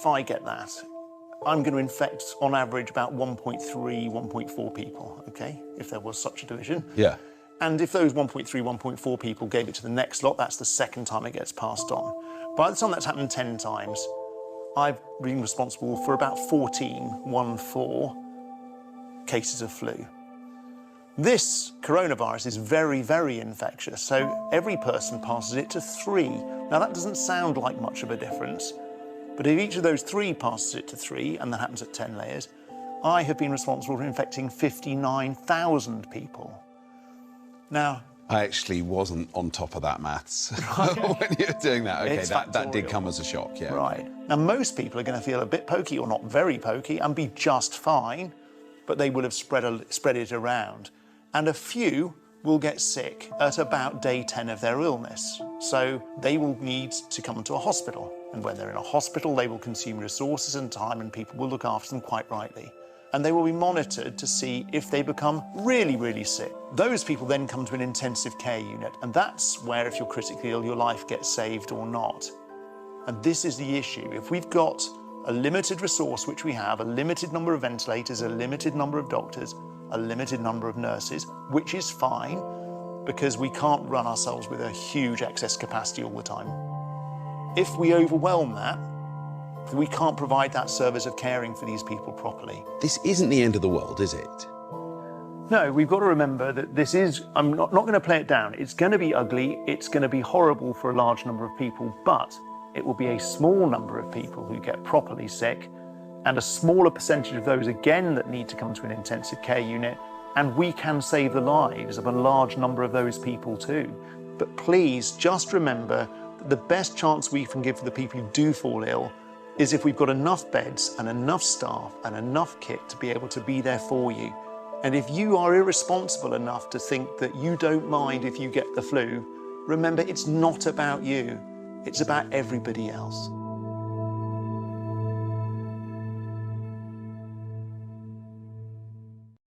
if I get that, I'm going to infect, on average, about 1.3, 1.4 people, okay, if there was such a division. Yeah. And if those 1.3, 1.4 people gave it to the next lot, that's the second time it gets passed on. By the time that's happened 10 times, I've been responsible for about 14 cases of flu. This coronavirus is very, very infectious, so every person passes it to 3. Now, that doesn't sound like much of a difference, but if each of those 3 passes it to 3, and that happens at 10 layers, I have been responsible for infecting 59,000 people. Now, I actually wasn't on top of that maths when you were doing that. Okay, that did come as a shock, yeah. Right. Now, most people are going to feel a bit pokey, or not very pokey, and be just fine, but they will have spread it around. And a few will get sick at about day 10 of their illness. So they will need to come to a hospital. And when they're in a hospital, they will consume resources and time, and people will look after them quite rightly. And they will be monitored to see if they become really, really sick. Those people then come to an intensive care unit, and that's where, if you're critically ill, your life gets saved or not. And this is the issue. If we've got a limited resource, which we have, a limited number of ventilators, a limited number of doctors, a limited number of nurses, which is fine, because we can't run ourselves with a huge excess capacity all the time. If we overwhelm that, we can't provide that service of caring for these people properly. This isn't the end of the world, is it? No, we've got to remember that this is, I'm not going to play it down. It's going to be ugly, it's going to be horrible for a large number of people, but it will be a small number of people who get properly sick, and a smaller percentage of those, again, that need to come to an intensive care unit, and we can save the lives of a large number of those people too. But please just remember that the best chance we can give for the people who do fall ill is if we've got enough beds and enough staff and enough kit to be able to be there for you. And if you are irresponsible enough to think that you don't mind if you get the flu, remember, it's not about you, it's about everybody else.